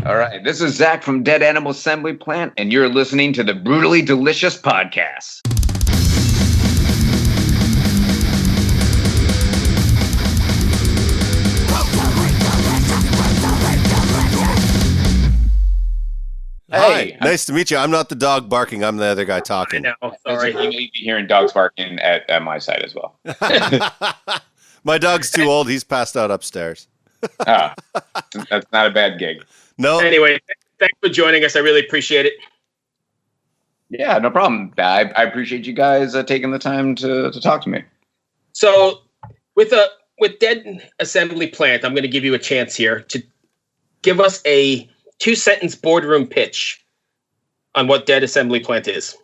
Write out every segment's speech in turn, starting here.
All right. This is Zach from Dead Animal Assembly Plant, and you're listening to the Brutally Delicious Podcast. Hi, nice to meet you. I'm not the dog barking. I'm the other guy talking. I know. Sorry. You may be hearing dogs barking at my side as well. My dog's too old. He's passed out upstairs. That's not a bad gig. No. Anyway, thanks for joining us. I really appreciate it. Yeah, no problem. I appreciate you guys taking the time to talk to me. So with Dead Assembly Plant, I'm going to give you a chance here to give us a 2-sentence boardroom pitch on what Dead Assembly Plant is.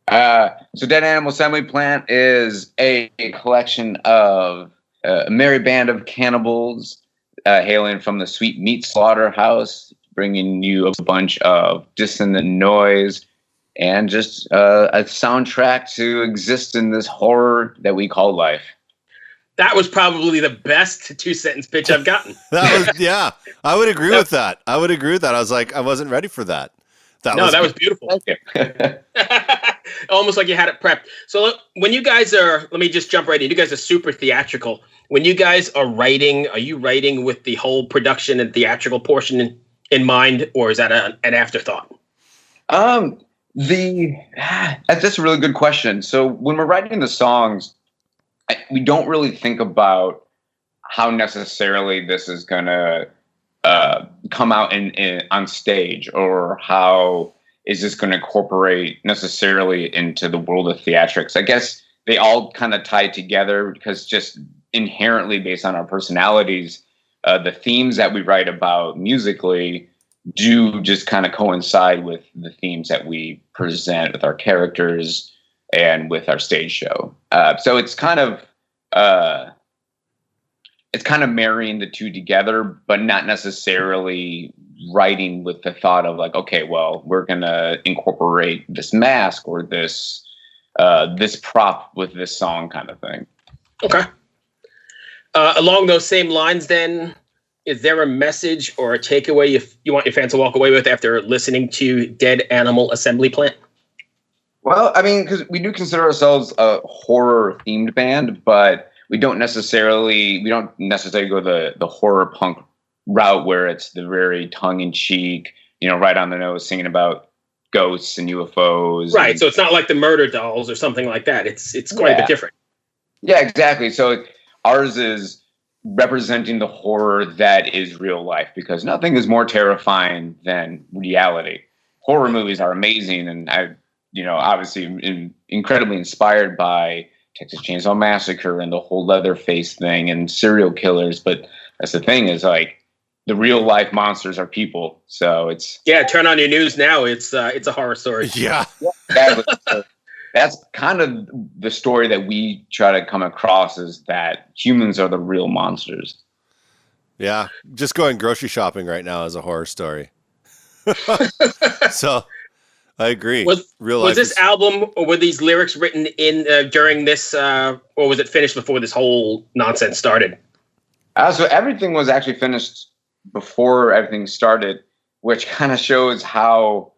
So Dead Animal Assembly Plant is a collection of a merry band of cannibals hailing from the Sweet Meat Slaughterhouse, bringing you a bunch of dissonant noise and just a soundtrack to exist in this horror that we call life. That was probably the best 2-sentence pitch I've gotten. Yeah, I would agree with that. I was like, I wasn't ready for that. That was beautiful. Thank you. Almost like you had it prepped. So when you guys let me just jump right in. You guys are super theatrical. When you guys are writing, are you writing with the whole production and theatrical portion in mind, or is that an afterthought? That's a really good question. So when we're writing the songs, we don't really think about how necessarily this is going to come out on stage, or how is this going to incorporate necessarily into the world of theatrics. I guess they all kind of tie together because just inherently based on our personalities, the themes that we write about musically do just kind of coincide with the themes that we present with our characters and with our stage show. So it's kind of marrying the two together, but not necessarily writing with the thought of like, okay, well, we're going to incorporate this mask or this prop with this song kind of thing. Okay. Along those same lines, then, is there a message or a takeaway you want your fans to walk away with after listening to Dead Animal Assembly Plant? Well, I mean, because we do consider ourselves a horror-themed band, but we don't necessarily go the horror punk route where it's the very tongue-in-cheek, right on the nose, singing about ghosts and UFOs. Right, so it's not like the Murder Dolls or something like that. It's quite a bit different. Yeah, exactly. So ours is representing the horror that is real life, because nothing is more terrifying than reality. Horror movies are amazing, and I obviously am incredibly inspired by Texas Chainsaw Massacre and the whole Leatherface thing and serial killers. But that's the thing, is like the real life monsters are people. So turn on your news now. It's a horror story. Yeah. Exactly. So that's kind of the story that we try to come across, is that humans are the real monsters. Yeah. Just going grocery shopping right now is a horror story. So I agree. Was this album, or were these lyrics written in during this, or was it finished before this whole nonsense started? So everything was actually finished before everything started, which kind of shows how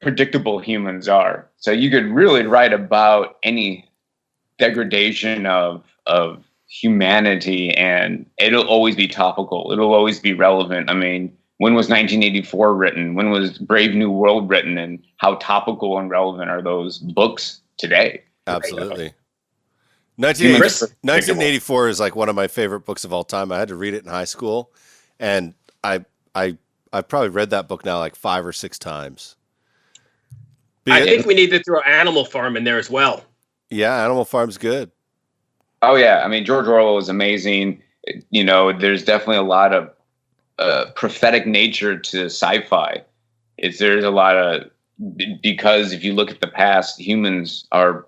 predictable humans are. So you could really write about any degradation of humanity, and it'll always be topical. It'll always be relevant. I mean, when was 1984 written? When was Brave New World written? And how topical and relevant are those books today? Absolutely. 1984 is like one of my favorite books of all time. I had to read it in high school, and I've probably read that book now like 5 or 6 times. I think we need to throw Animal Farm in there as well. Yeah, Animal Farm's good. Oh yeah, I mean, George Orwell is amazing. There's definitely a lot of prophetic nature to sci-fi. There's a lot of, because if you look at the past, humans are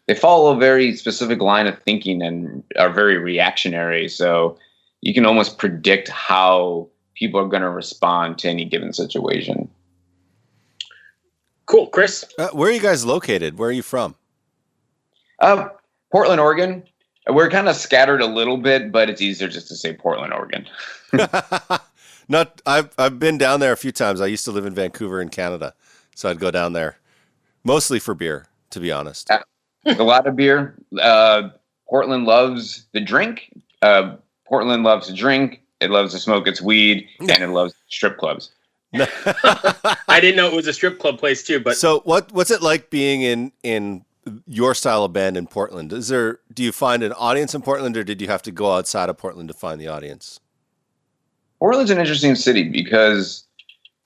they follow a very specific line of thinking and are very reactionary. So you can almost predict how people are going to respond to any given situation. Cool. Chris? Where are you guys located? Where are you from? Portland, Oregon. We're kind of scattered a little bit, but it's easier just to say Portland, Oregon. I've been down there a few times. I used to live in Vancouver in Canada, so I'd go down there mostly for beer, to be honest. A lot of beer. Portland loves the drink. Portland loves to drink. It loves to smoke its weed, and it loves strip clubs. I didn't know it was a strip club place too. But so what's it like being in your style of band in Portland? Do you find an audience in Portland, or did you have to go outside of Portland to find the audience? Portland's an interesting city because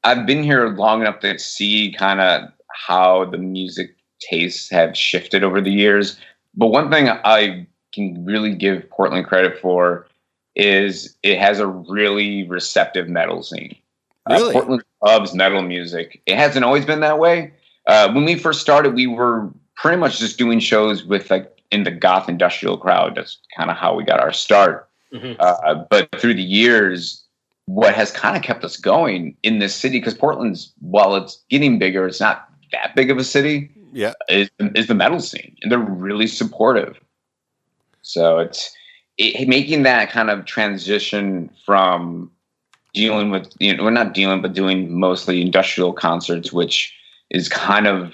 I've been here long enough to see kind of how the music tastes have shifted over the years. But one thing I can really give Portland credit for is it has a really receptive metal scene. Really? Portland loves metal music. It hasn't always been that way. When we first started, we were pretty much just doing shows with in the goth industrial crowd. That's kind of how we got our start. Mm-hmm. But through the years, what has kind of kept us going in this city, because Portland's, while it's getting bigger, it's not that big of a city. Yeah, is the metal scene, and they're really supportive. So it's making that kind of transition from dealing with, we're not dealing, but doing mostly industrial concerts, which is kind of,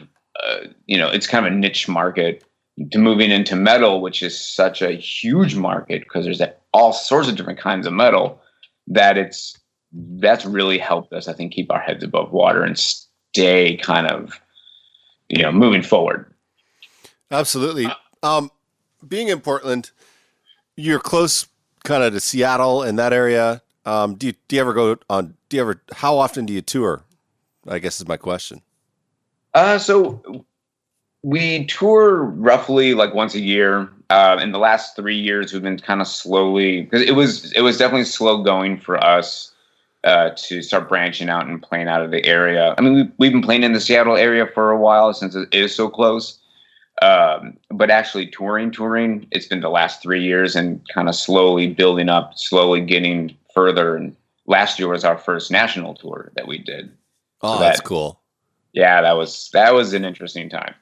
it's kind of a niche market, to moving into metal, which is such a huge market because there's all sorts of different kinds of metal, that's really helped us, I think, keep our heads above water and stay kind of, moving forward. Absolutely. Being in Portland, you're close kind of to Seattle and that area. Do you ever how often do you tour? I guess is my question. So we tour roughly like once a year. In the last 3 years, we've been kind of slowly, because it was definitely slow going for us to start branching out and playing out of the area. I mean, we've been playing in the Seattle area for a while since it is so close. But actually touring, it's been the last 3 years and kind of slowly building up, slowly getting further. And last year was our first national tour that we did. Oh, so that's cool. Yeah, that was an interesting time.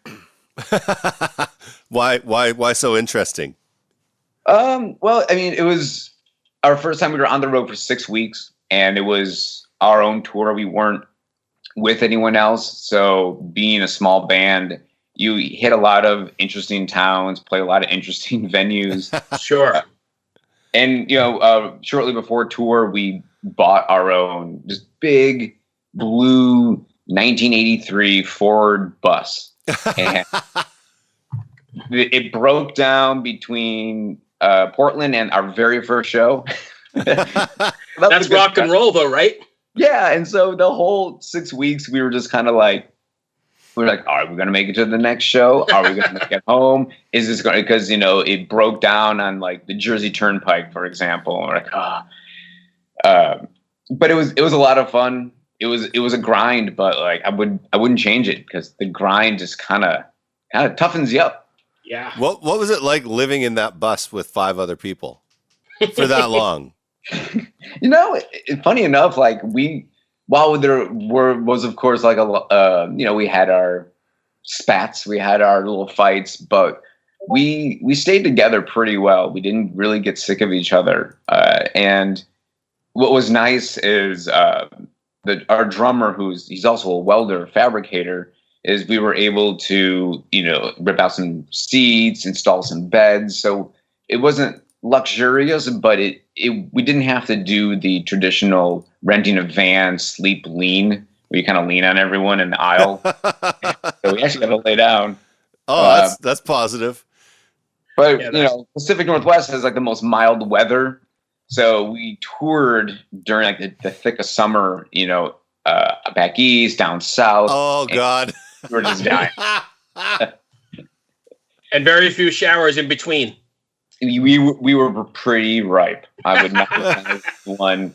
Why so interesting? Well, I mean, it was our first time we were on the road for 6 weeks, and it was our own tour. We weren't with anyone else. So being a small band, you hit a lot of interesting towns, play a lot of interesting venues. Sure. And, shortly before tour, we bought our own just big blue 1983 Ford bus. And it broke down between Portland and our very first show. That's rock and roll, though, right? Yeah. And so the whole 6 weeks, we were just kind of like, are we going to make it to the next show? Are we going to make it home? Is this going to, because, it broke down on like the Jersey Turnpike, for example. And we're like, but it was a lot of fun. It was a grind, but like I wouldn't change it because the grind just kind of toughens you up. Yeah. What was it like living in that bus with 5 other people for that long? Funny enough, like while there was of course like we had our spats, we had our little fights, but we stayed together pretty well. We didn't really get sick of each other. And what was nice is our drummer, he's also a welder, fabricator, is we were able to, rip out some seats, install some beds. So it wasn't luxurious, but we didn't have to do the traditional renting a van, sleep lean, where you kind of lean on everyone in the aisle. So we actually got to lay down. Oh, that's positive. But, Pacific Northwest has like the most mild weather. So we toured during like the thick of summer, back east, down south. Oh, God. We were just dying. And very few showers in between. We were pretty ripe. I would not advise one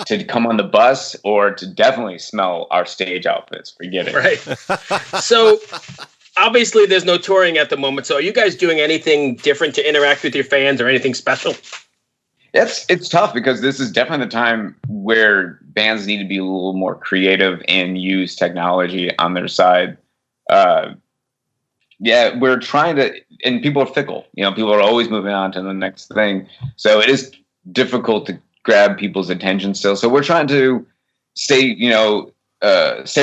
to come on the bus or to definitely smell our stage outfits. Forget it. Right. So obviously there's no touring at the moment. So are you guys doing anything different to interact with your fans or anything special? It's tough because this is definitely the time where bands need to be a little more creative and use technology on their side. yeah, we're trying to, and people are fickle. People are always moving on to the next thing. So it is difficult to grab people's attention still. So we're trying to stay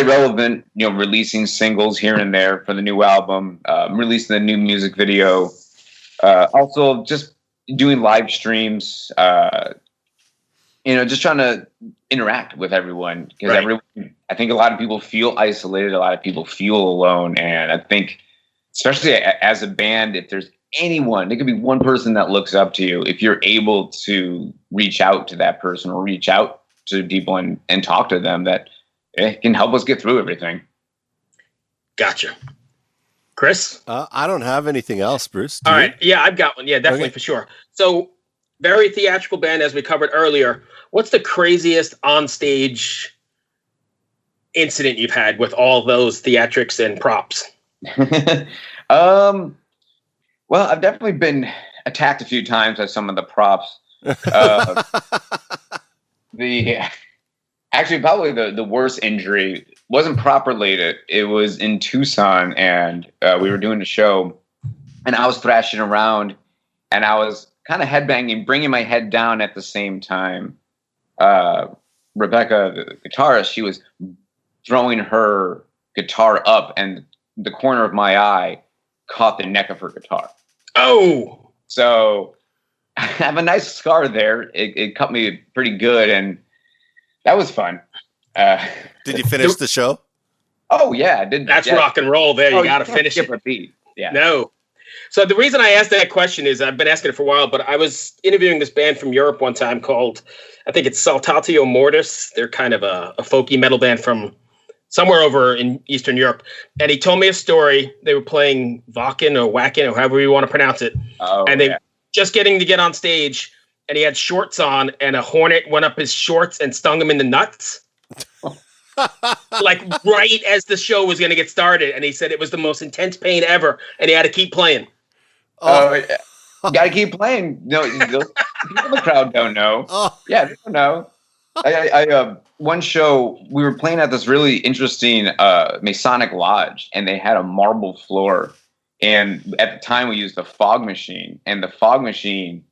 relevant, releasing singles here and there for the new album, releasing the new music video, also just doing live streams, just trying to interact with everyone because I think a lot of people feel isolated. A lot of people feel alone. And I think, especially as a band, if there's anyone, it could be one person that looks up to you. If you're able to reach out to that person or reach out to people and talk to them, that it can help us get through everything. Gotcha. Chris? I don't have anything else, Bruce. All right. Yeah, I've got one. Yeah, definitely, for sure. So, very theatrical band, as we covered earlier. What's the craziest onstage incident you've had with all those theatrics and props? Well, I've definitely been attacked a few times by some of the props. Actually, probably the worst injury wasn't prop related. It was in Tucson, and we were doing a show, and I was thrashing around, and I was kind of headbanging, bringing my head down at the same time. Rebecca, the guitarist, she was throwing her guitar up, and the corner of my eye caught the neck of her guitar. Oh! So I have a nice scar there. It cut me pretty good, and that was fun. Did you finish the show? Oh, yeah. I did. That's rock and roll there. You got to finish it. A beat. Yeah. No. So the reason I asked that question is I've been asking it for a while, but I was interviewing this band from Europe one time called, I think it's Saltatio Mortis. They're kind of a folky metal band from somewhere over in Eastern Europe. And he told me a story. They were playing Wacken or however you want to pronounce it. Oh, and they just getting to get on stage, and he had shorts on, and a hornet went up his shorts and stung him in the nuts. Like right as the show was going to get started. And he said it was the most intense pain ever, and he had to keep playing. You got to keep playing. No, people in the crowd don't know. Yeah, they don't know. I one show, we were playing at this really interesting Masonic lodge, and they had a marble floor. And at the time, we used a fog machine, and the fog machine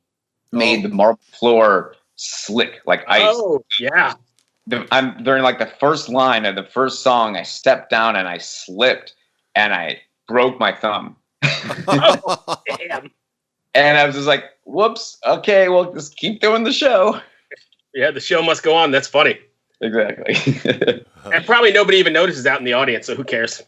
made the marble floor slick like ice. Oh, yeah. During like the first line of the first song, I stepped down and I slipped, and I broke my thumb. Oh, damn. And I was just like, whoops, okay, well, just keep doing the show. Yeah, the show must go on. That's funny. Exactly. And probably nobody even notices out in the audience, so who cares?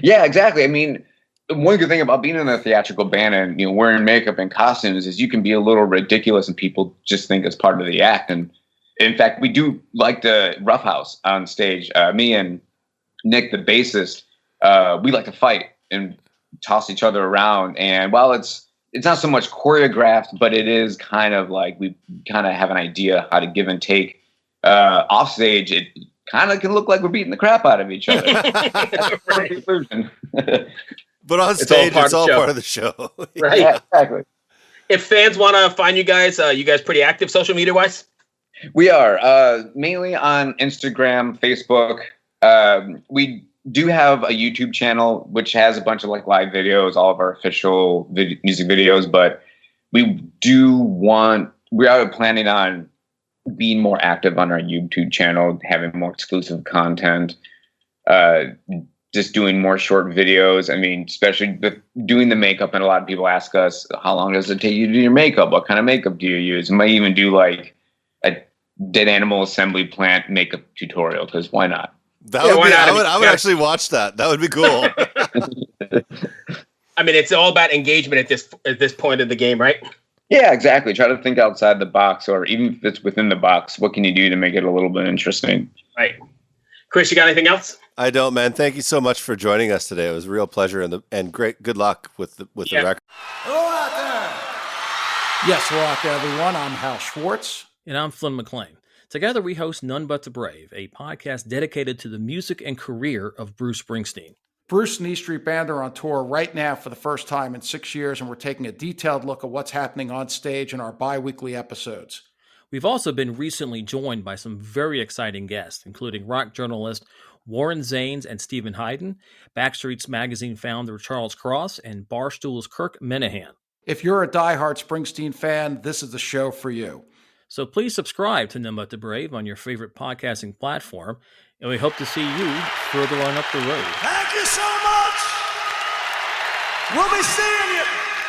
Yeah, exactly. I mean, one good thing about being in a theatrical band and wearing makeup and costumes is you can be a little ridiculous and people just think it's part of the act. And in fact, we do like to roughhouse on stage. Me and Nick, the bassist, we like to fight and toss each other around. And while it's not so much choreographed, but it is kind of like we kind of have an idea how to give and take. Off stage, it kind of can look like we're beating the crap out of each other. But on stage, it's all part of the show. Right. Yeah, exactly. If fans want to find you guys pretty active social media wise? We are mainly on Instagram, Facebook. We do have a YouTube channel, which has a bunch of like live videos, all of our official music videos, but we are planning on being more active on our YouTube channel, having more exclusive content, just doing more short videos. I mean, especially doing the makeup, and a lot of people ask us, how long does it take you to do your makeup? What kind of makeup do you use? We might even do like a dead animal assembly plant makeup tutorial, because why not? I would actually watch that. That would be cool. I mean, it's all about engagement at this point of the game, right? Yeah, exactly. Try to think outside the box, or even if it's within the box, what can you do to make it a little bit interesting? Right. Chris, you got anything else? I don't, man. Thank you so much for joining us today. It was a real pleasure, and great. Good luck with the record. Hello out there. Yes, hello out there, everyone. I'm Hal Schwartz. And I'm Flynn McLean. Together we host None But the Brave, a podcast dedicated to the music and career of Bruce Springsteen. Bruce and E Street Band are on tour right now for the first time in 6 years, and we're taking a detailed look at what's happening on stage in our bi-weekly episodes. We've also been recently joined by some very exciting guests, including rock journalist Warren Zanes and Stephen Hayden, Backstreet's Magazine founder Charles Cross, and Barstool's Kirk Minahan. If you're a diehard Springsteen fan, this is the show for you. So please subscribe to None But the Brave on your favorite podcasting platform, and we hope to see you further on up the road. Thank you so much. We'll be seeing you.